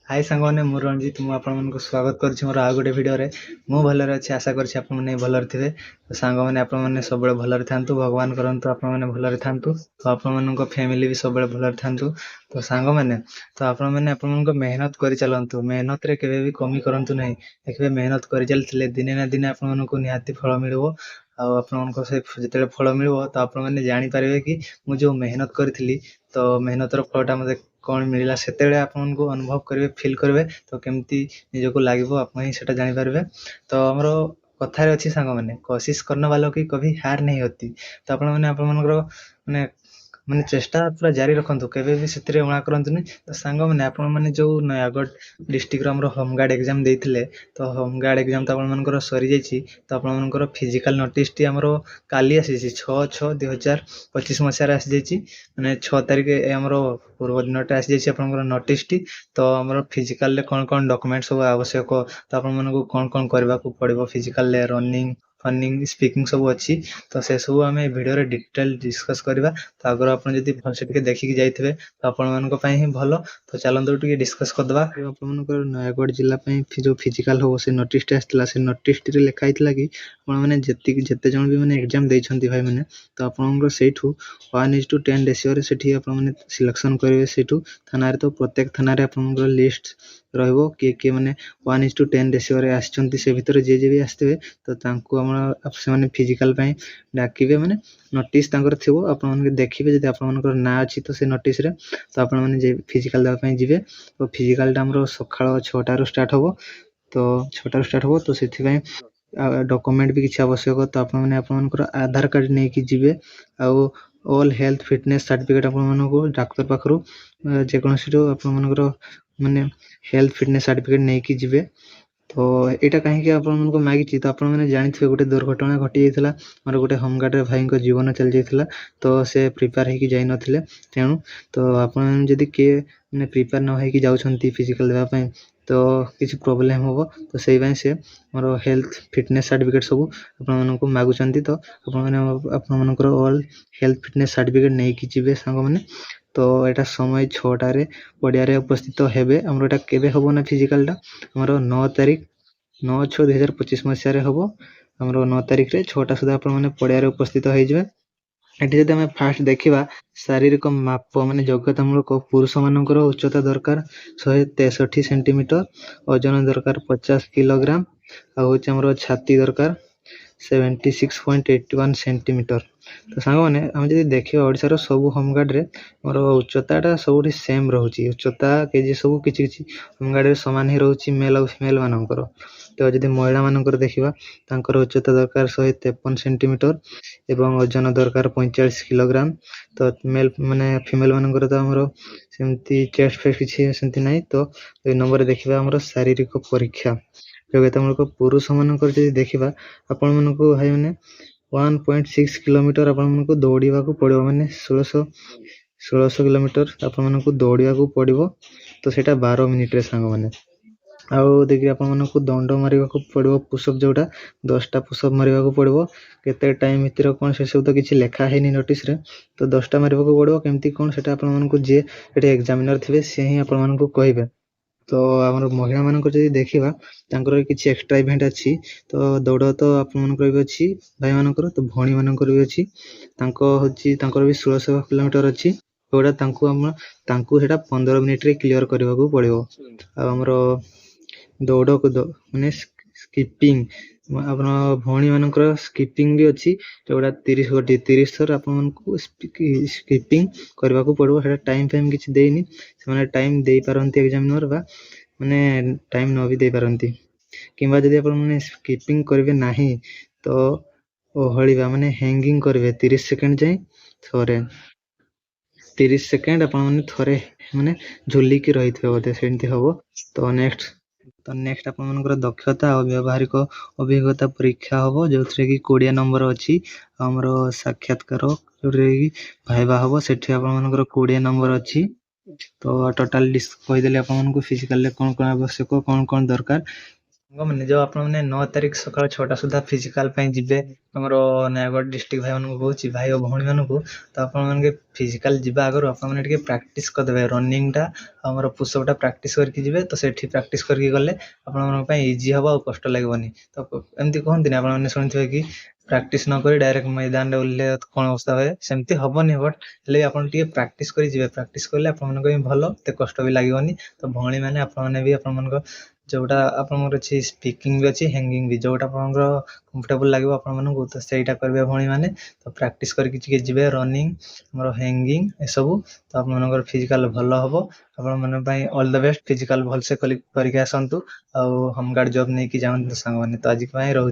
हाय सांगने मु रंजित मु आपको स्वागत करुच्ची मोर आउ गोटे भिडियो मु भलरे अच्छी आशा करुच्ची आपण मैंने भलरे थे। तो सांग मैंने आप सब भलरे था भगवान करंतु आप मैंने भलरे था। तो आपण फैमिली भी सब भलरे था। तो सांग मैंने तो आपण मैंने आप मेहनत कर चलतु मेहनत रे केबे भी कमी करंतु नहीं। देखिए मेहनत कर चलते दिने ना दिने आपको निहाती फल मिल आपको से जिते फल मिल तो आप जानीपारे कि मुझे जो मेहनत करी तो मेहनतर फलटा मत कौन मिलला से आपको अनुभव करेंगे फिल करेंगे तो केमती निजक लगे आप ही जानीपारे। तो आमर कथार अच्छी सांग मैंने कोशिश करने वालों की कभी हार नहीं होती। तो आप मैंने माने चेष्टा पूरा जारी रखु केवे भी से उणा करंतुनी। तो सांग मैंने आप जो नयागढ़ डिस्ट्रिक्ट होमगार्ड एग्जाम देते तो होमगार्ड एग्जाम तो आप सरी जाइए। तो आपंकर फिजिकल नोटिस टी आमर काली आसी 6/6/2025 मसीह आसी जाइए मैंने 6 तारिख आमर पूर्व दिन आसी जाइए आपंकर नोटिस टी। तो आमर फिजिकल कौन कौन डॉक्यूमेंट सब आवश्यक तो आपको कौन कौन करने को पड़ो फिजिकल रनिंग फनिंग स्पीकिंग सब अच्छी। तो से सब आम वीडियो रे डिटेल डिस्कस करवा। तो आगर आप भलसे देखिकी जाइए तो आपण ही भल। तो चलते टे डिस्कस करदे आप नयागढ़ जिला जो फिजिकल हम से नोटिस टी आसाला से नोटिस टी लिखाई कि मैंने जिते जन भी मैंने एग्जाम देती भाई मैंने तो आपंकर से 1:10 रेसियो से सिलेक्शन करेंगे से थाना तो प्रत्येक थाना आपंकर लिस्ट रहिबो किए मैंने 1:10 रेसियो आसचंती से भितर जे भी आसते तो से फिजिकल डाकिबे मैंने नोटिस थी आप देखिए जब आप ना अच्छी तो से नोटिस रे तो आप फिजिकल देवाई जी। तो फिजिकल सका 6 स्टार्ट हम तो 6 स्टार्ट हम तो से डॉक्यूमेंट भी किसी आवश्यक तो आप आधार कार्ड नहीं कि जी आउ ऑल हेल्थ फिटनेस सर्टिफिकेट आपको डाक्तर पाखु जेकोसी आप माने हेल्थ फिटनेस सर्टिफिकेट नहीं कि जी। तो यहाँ कहीं आपको मागी तो आप जानते गोटे दुर्घटना घटी जाता मोर गोटे होमगार्ड भाई जीवन चली जाता तो से प्रिपेयर होगी जान तेणु तो आपड़ी किए मैंने प्रिपेयर न हो जाऊँगी फिजिकल देवाई तो किसी प्रोब्लेम हम तो से मोर हेल्थ फिटनेस सर्टिफिकेट सब आपको मागुंट तो आपंकर ऑल हेल्थ फिटनेस सर्टिफिकेट नहीं कि जी सांग मैंने। तो यहाँ समय 6टारे पड़िया उपस्थित हेबे आमर यहाँ केबे हम ना फिजिकलटा आमर 9 तारिख 9/6/2025 मसीह हम आमर 9 तारिख 6टा सुधा आप पड़िया उपस्थित हो। ये जब आम फास्ट देखा शारीरिक माप माने योग्यतामूलक पुरुष मानकर उच्चता दरकार 163 सेंटीमीटर ओजन दरकार 50 किलोग्राम आमर छाती दरकार 76.81 सेंटीमीटर। तो सांग मैंने आम जब देखा ओडार सब होमगार्ड रे मोर उच्चता सब सेम रोचे उच्चता केजी सब किसी होमगार्ड सामान ही रोचे मेल और फिमेल मानकर। तो जब महिला मानकर देखा उच्चता दरकार 153 सेंटीमीटर एवं ओजन दरकार 45 किलोग्राम। तो मेल माने फिमेल मानकर तो आमर सेमती चेस्ट फेस्ट किसी सेमती ना। तो 2 नंबर देखा आमर शारीरिक परीक्षा योग्यतामूलक पुरुष मानकर जब देखा आपण मानक भाई मैंने 1.6 किलोमीटर आपको दौड़ा पड़ो मैंने 1600 किलोमीटर आपको दौड़ा पड़ो। तो सेटा 12 मिनिट रे सांग मैंने आउ देखिए आपको दंड मारे पड़ो पुशअप जोटा 10टा पुशअप मारे पड़ो केते टाइम भितर कौन से सब तो किसी लिखा है नोटिस रे। तो 10टा मारे पड़ो केमती कौन से आपको जे एग्जामिनर थे सी ही आपको कहे। तो आम महिला मान देखा किसी एक्सट्रा इवेंट अच्छी तो दौड़ तो आपंकर भी अच्छी भाई मानकर तो भौणी मानकर भी अच्छी हूँ भी 1600 किलोमीटर अच्छी जोड़ा 15 मिनिट रे क्लियर करने को पड़ो। आमर दौड़ को माने स्किपिंग आप भौणी मानकर स्किपिंग भी अच्छी जोड़ा 30 थर आपको स्किपिंग करने को पड़ो। टाइम फाइम किसी देनी से टाइम दे पारती एग्जामिनर बा माने टाइम न भी दे पारती कि जब आप स्किपिंग करेंगे ना तो ओहलिबा माने हैंगिंग करेंगे 30 सेकेंड जाए थोड़े 30 सेकेंड आप माने झुलिकी रही थे बोधे से हम। तो नेक्स्ट आपंकर दक्षता और व्यावहारिक अभिज्ञता परीक्षा हम जो कि 20 नंबर अच्छी आमर साक्षात्कार जो भाइबा हम से 20 नंबर अच्छी। तो टोटाल कहीदेली आपको फिजिकल कौन कौन आवश्यक कौन कौन दरकार ସାଙ୍ଗମାନେ ଯୋଉ ଆପଣମାନେ 9 ତାରିଖ ସକାଳ 6ଟା ସୁଦ୍ଧା ଫିଜିକାଲ ପାଇଁ ଯିବେ ଆମର ନୟାଗଡ଼ ଡିଷ୍ଟ୍ରିକ୍ଟ ଭାଇମାନଙ୍କୁ କହୁଛି, ଭାଇ ଓ ଭଉଣୀମାନଙ୍କୁ, ତ ଆପଣମାନେ ଫିଜିକାଲ ଯିବା ଆଗରୁ ଆପଣମାନେ ଟିକେ ପ୍ରାକ୍ଟିସ୍ କରିଦେବେ। ରନିଂଟା ଆମର ପୁଷଅପ୍ଟା ପ୍ରାକ୍ଟିସ୍ କରିକି ଯିବେ, ତ ସେଠି ପ୍ରାକ୍ଟିସ୍ କରିକି ଗଲେ ଆପଣମାନଙ୍କ ପାଇଁ ଇଜି ହେବ ଆଉ କଷ୍ଟ ଲାଗିବନି। ତ ଏମିତି କୁହନ୍ତିନି, ଆପଣମାନେ ଶୁଣିଥିବେ କି ପ୍ରାକ୍ଟିସ୍ ନ କରି ଡାଇରେକ୍ଟ ମଇଦାନରେ ଓହ୍ଲେଇଲେ କ'ଣ ଅବସ୍ଥା ହୁଏ, ସେମିତି ହବନି। ବଟ୍ ହେଲେ ବି ଆପଣ ଟିକେ ପ୍ରାକ୍ଟିସ୍ କରି ଯିବେ। ପ୍ରାକ୍ଟିସ୍ କଲେ ଆପଣମାନଙ୍କ ପାଇଁ ଭଲ, ଏତେ କଷ୍ଟ ବି ଲାଗିବନି। ତ ଭଉଣୀମାନେ ଆପଣମାନେ ବି ଆପଣମାନଙ୍କ ଯୋଉଟା ଆପଣଙ୍କର ଅଛି ସ୍ପିକିଂ ବି ଅଛି, ହ୍ୟାଙ୍ଗିଂ ବି, ଯୋଉଟା ଆପଣଙ୍କର କମ୍ଫର୍ଟେବୁଲ୍ ଲାଗିବ ଆପଣମାନଙ୍କୁ, ତ ସେଇଟା କରିବେ ଭଉଣୀମାନେ। ତ ପ୍ରାକ୍ଟିସ୍ କରିକି ଟିକେ ଯିବେ, ରନିଂ, ଆମର ହ୍ୟାଙ୍ଗିଂ ଏସବୁ, ତ ଆପଣମାନଙ୍କର ଫିଜିକାଲ ଭଲ ହବ। ଆପଣମାନଙ୍କ ପାଇଁ ଅଲ୍ ଦ ବେଷ୍ଟ। ଫିଜିକାଲ ଭଲସେ କରିକି ଆସନ୍ତୁ, ଆଉ ହୋମଗାର୍ଡ ଜବ୍ ନେଇକି ଯାଆନ୍ତୁ ସାଙ୍ଗମାନେ। ତ ଆଜି ପାଇଁ ରହୁଛି।